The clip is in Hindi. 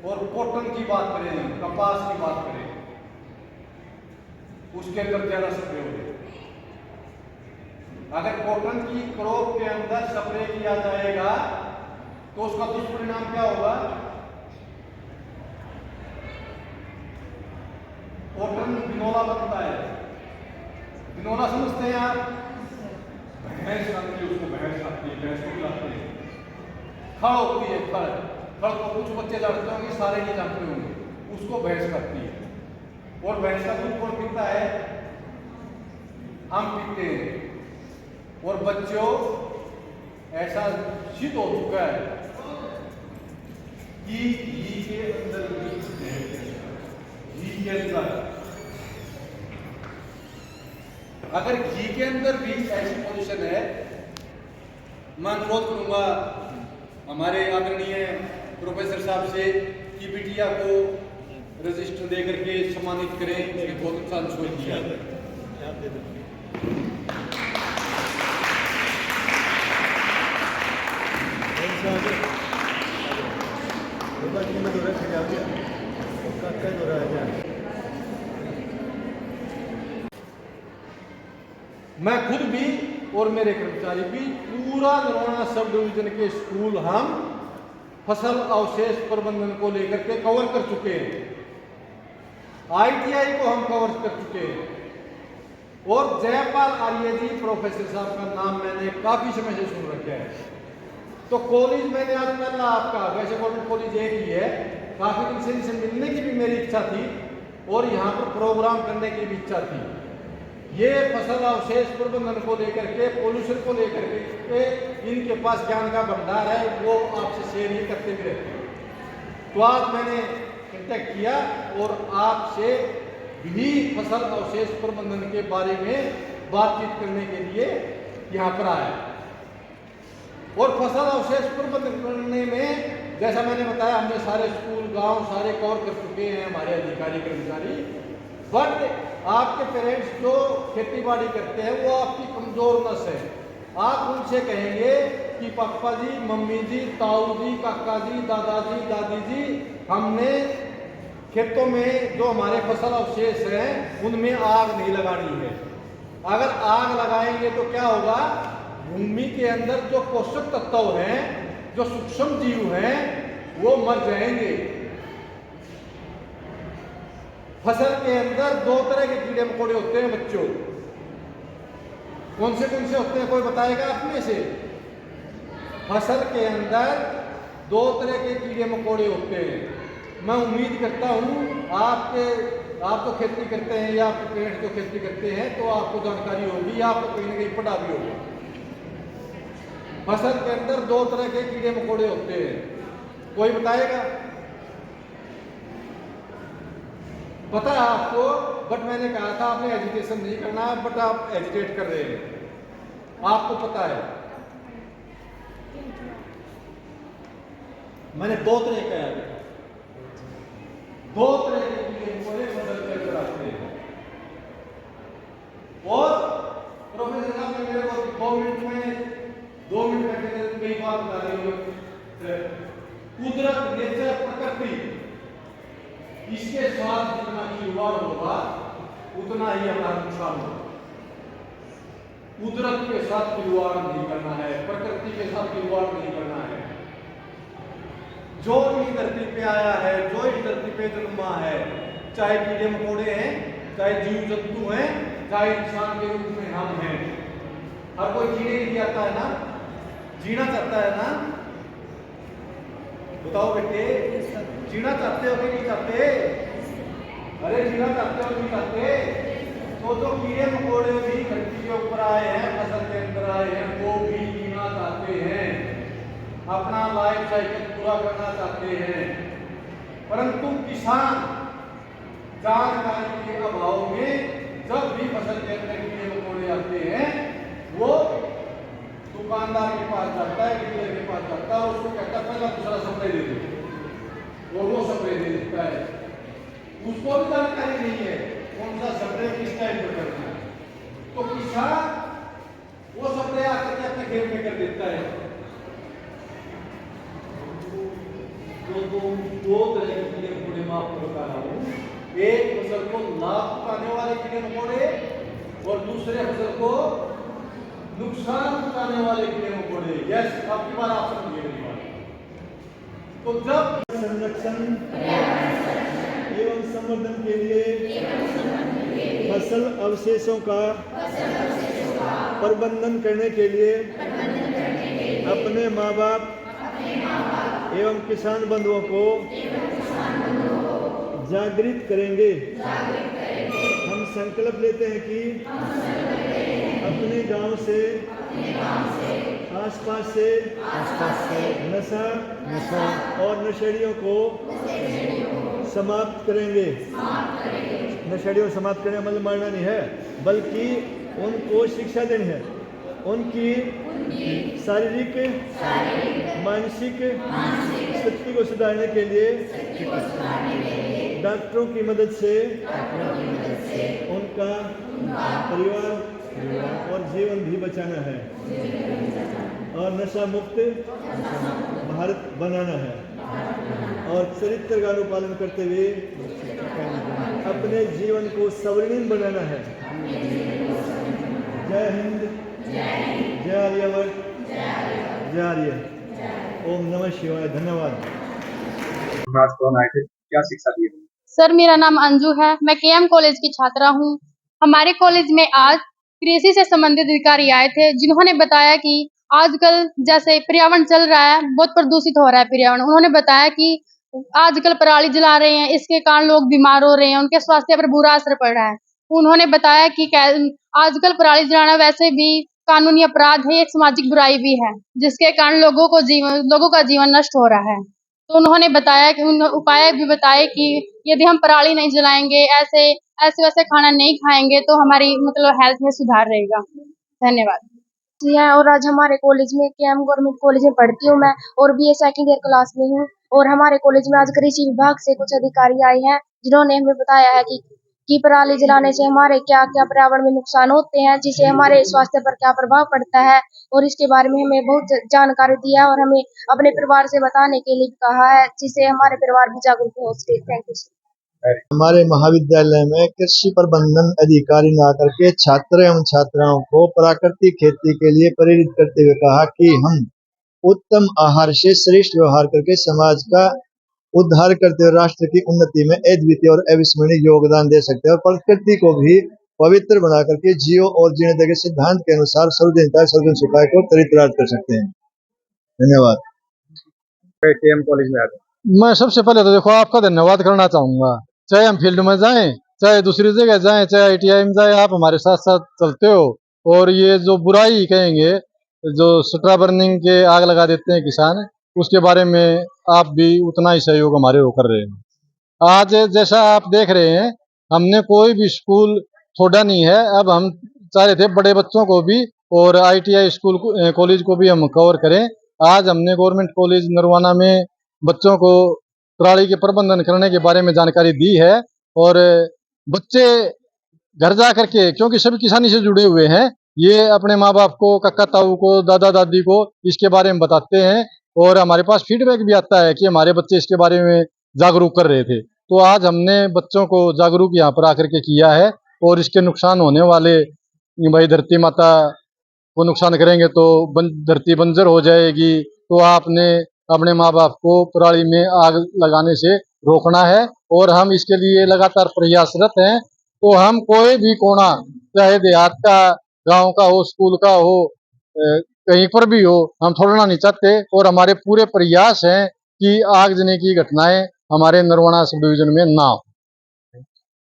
और कॉटन की बात करें, कपास की बात करें, उसके अंदर ज्यादा स्प्रे हो। अगर कॉटन की क्रॉप के अंदर स्प्रे किया जाएगा तो उसका दुष्परिणाम क्या होगा? कॉटन बिनोला बनता है। बिनोला समझते हैं आप? भैंस आती है, उसको भैंस आती है, भैंस को खिलाते हैं। खड़ होती है, खड़ खड़ को कुछ बच्चे जानते होंगे, सारे नहीं जानते होंगे, उसको भैंस खाती है। और भैंस का दूध कौन पीता है? हम पीते हैं। और बच्चों, ऐसा सिद्ध हो चुका है कि घी के अंदर अगर घी के अंदर भी ऐसी पोजीशन है, मैं अनुरोध करूंगा हमारे आदरणीय प्रोफेसर साहब से कि बिटिया को रजिस्टर दे करके सम्मानित करें। ये बहुत अच्छा अनुभव किया। मैं खुद भी और मेरे कर्मचारी भी पूरा नरवाना सब डिवीजन के स्कूल हम फसल अवशेष प्रबंधन को लेकर के कवर कर चुके हैं। ITI को हम कवर कर चुके हैं। और जयपाल आर्य जी प्रोफेसर साहब का नाम मैंने काफी समय से सुन रखा है। तो कॉलेज मैंने आज पहला आपका, वैसे गवर्नमेंट कॉलेज एक ही है, काफी दिन से इनसे मिलने की भी मेरी इच्छा थी और यहाँ पर प्रोग्राम करने की भी इच्छा थी। ये फसल अवशेष प्रबंधन को लेकर के, पोल्यूशन को लेकर के इनके पास ज्ञान का भंडार है, वो आपसे शेयर ही करते भी रहते हैं। तो आज मैंने कांटेक्ट किया और आपसे भी फसल अवशेष प्रबंधन के बारे में बातचीत करने के लिए यहाँ पर आया। और फसल अवशेष प्रबंधन करने में जैसा मैंने बताया, हमने सारे स्कूल, गांव सारे कवर कर चुके हैं हमारे अधिकारी कर्मचारी। बट आपके पेरेंट्स जो खेती बाड़ी करते हैं वो आपकी कमजोर नस है। आप उनसे कहेंगे कि पापा जी, मम्मी जी, ताऊ जी, काका जी, दादाजी, दादी जी, हमने खेतों में जो हमारे फसल अवशेष हैं उनमें आग नहीं लगानी है। अगर आग लगाएंगे तो क्या होगा? भूमि के अंदर जो पोषक तत्व हैं, जो सूक्ष्म जीव हैं, वो मर जाएंगे। फसल के अंदर दो तरह के कीड़े मकोड़े होते हैं बच्चों। कौन से होते हैं, कोई बताएगा आप में से? फसल के अंदर दो तरह के कीड़े मकोड़े होते हैं। मैं उम्मीद करता हूँ आप तो खेती करते हैं या आपके पेरेंट्स जो खेती करते हैं तो आपको जानकारी होगी या आपको कहीं ना कहीं पढ़ा भी होगा। फसल के अंदर दो तरह के कीड़े मकोड़े होते हैं, कोई बताएगा? पता है आपको, बट मैंने कहा था आपने एजुकेशन नहीं करना, बट आप एजुकेट कर रहे हैं। आपको पता है मैंने दो तरह का है, दो तरह के कीड़े मकोड़े फसल के अंदर आते हैं। और प्रोफेसर साहब ने मेरे को 2 मिनट में कई बात बता रही हो। कुदरत, नेचर, प्रकृति, इसके साथ जितना खिलवाड़ होगा उतना ही हमारा नुकसान होगा। कुदरत के साथ खिलवाड़ नहीं करना है, प्रकृति के साथ खिलवाड़ नहीं करना है। जो इस धरती पे आया है, जो इस धरती पे जन्मा है, चाहे कीड़े मकोड़े हैं, चाहे जीव जंतु हैं, चाहे इंसान के रूप में हम हैं, हर कोई जीने के लिए आता है ना, जीना चाहता है ना? बताओ बेटे, जीना चाहते हो कि नहीं चाहते? अरे जीना चाहते हो नहीं चाहते? तो जो कीड़े मकोड़े भी धरती के ऊपर आए हैं, फसल के अंदर आए हैं, वो भी जीना चाहते हैं, अपना लाइफ साइकिल पूरा करना चाहते हैं। परंतु किसान जानकारी के अभाव में जब भी फसल के अंदर कीड़े मकोड़े आते हैं, वो दुकानदार के पास जाता है, डीलर के पास जाता है, उसको कहता है पहला दूसरा स्प्रे दे दो, और वो स्प्रे दे देता है। उसको भी जानकारी नहीं है कौन सा स्प्रे किस टाइम पर करना है। तो किसान वो स्प्रे आकर के अपने खेत में कर देता है। तो दो तरह आपको बता रहा हूँ, एक फसल को लाभ पहुंचाने वाले कीड़े मकोड़े और दूसरे फसल को नुकसान पहुंचाने वाले कीड़े मकोड़े। यस, आपकी बात आप समझिए मेरी बात। तो जब संरक्षण एवं संवर्धन के लिए फसल अवशेषों का प्रबंधन करने के लिए अपने माँ बाप एवं किसान बंधुओं को जागृत करेंगे। हम संकल्प लेते हैं कि अपने गांव से आसपास से नशा और नशेड़ियों को समाप्त करेंगे। नशेड़ियों को समाप्त करने मतलब मारना नहीं है, बल्कि उनको शिक्षा देनी है। उनकी शारीरिक मानसिक स्थिति को सुधारने के लिए डॉक्टरों की मदद से उनका परिवार और जीवन भी बचाना है और नशा मुक्त भारत बनाना है और चरित्र का अनुपालन करते हुए अपने जीवन को स्वर्णिम बनाना है। जय हिंद, जय आर्यवर्त, जय आर्य। ओम नमः शिवाय। धन्यवाद। कौन आए थे, क्या शिक्षा दी? सर, मेरा नाम अंजू है। मैं केएम कॉलेज की छात्रा हूँ। हमारे कॉलेज में आज कृषि से संबंधित अधिकारी आए थे, जिन्होंने बताया कि आजकल जैसे पर्यावरण चल रहा है, बहुत प्रदूषित हो रहा है पर्यावरण। उन्होंने बताया कि आजकल पराली जला रहे हैं, इसके कारण लोग बीमार हो रहे हैं, उनके स्वास्थ्य पर बुरा असर पड़ रहा है। उन्होंने बताया कि आजकल पराली जलाना वैसे भी कानूनी अपराध है, एक सामाजिक बुराई भी है, जिसके कारण लोगों का जीवन नष्ट हो रहा है। तो उन्होंने बताया कि उपाय भी बताए कि यदि हम पराली नहीं जलाएंगे, ऐसे वैसे खाना नहीं खाएंगे, तो हमारी मतलब हेल्थ में सुधार रहेगा। धन्यवाद। जी है, और आज हमारे कॉलेज में केएम गवर्नमेंट कॉलेज में पढ़ती हूँ मैं, और बीए सेकंड ईयर क्लास में हूँ। और हमारे कॉलेज में आज कृषि विभाग से कुछ अधिकारी आए हैं, जिन्होंने हमें बताया है कि पराली जलाने से हमारे क्या क्या पर्यावरण में नुकसान होते हैं, जिससे हमारे स्वास्थ्य पर क्या प्रभाव पड़ता है, और इसके बारे में हमें बहुत जानकारी दी है और हमें अपने परिवार से बताने के लिए कहा है, जिससे हमारे परिवार भी जागरूक हो सके। Thank you. हमारे महाविद्यालय में कृषि प्रबंधन अधिकारी ने आकर के छात्र एवं छात्राओं को प्राकृतिक खेती के लिए प्रेरित करते हुए कहा कि हम उत्तम आहार से श्रेष्ठ व्यवहार करके समाज का उद्धार करते हुए राष्ट्र की उन्नति में अद्वितीय और अविस्मरणीय योगदान दे सकते हैं और प्रकृति को भी पवित्र बना करके जियो और जीने के सिद्धांत के अनुसार सर्वजनता सर्वजन सुखाय को चरितार्थ कर सकते हैं। धन्यवाद। केएम कॉलेज में आए। मैं सबसे पहले तो देखो आपका धन्यवाद करना चाहूंगा। चाहे हम फील्ड में जाएं, चाहे दूसरी जगह जाएं, चाहे आईटीआई में जाएं, आप हमारे साथ साथ चलते हो। और ये जो बुराई कहेंगे, जो स्ट्रा बर्निंग के आग लगा देते हैं किसान, उसके बारे में आप भी उतना ही सहयोग हमारे वो कर रहे हैं। आज जैसा आप देख रहे हैं, हमने कोई भी स्कूल छोड़ा नहीं है। अब हम चाह रहे थे बड़े बच्चों को भी और आईटीआई स्कूल कॉलेज को भी हम कवर करें। आज हमने गवर्नमेंट कॉलेज नरवाना में बच्चों को पराली के प्रबंधन करने के बारे में जानकारी दी है और बच्चे घर जा करके, क्योंकि सभी किसानी से जुड़े हुए हैं, ये अपने माँ बाप को, कक्का ताऊ को, दादा दादी को इसके बारे में बताते हैं और हमारे पास फीडबैक भी आता है कि हमारे बच्चे इसके बारे में जागरूक कर रहे थे। तो आज हमने बच्चों को जागरूक यहाँ पर आकर के किया है और इसके नुकसान होने वाले, भाई धरती माता को नुकसान करेंगे तो धरती बंजर हो जाएगी, तो आपने अपने माँ बाप को पराली में आग लगाने से रोकना है और हम इसके लिए लगातार प्रयासरत हैं। तो हम कोई भी कोना, चाहे देहात का, गांव का हो, स्कूल का हो, कहीं पर भी हो, हम छोड़ना नहीं चाहते और हमारे पूरे प्रयास हैं कि आगजनी की घटनाएं हमारे नरवाना सब डिवीजन में ना हो।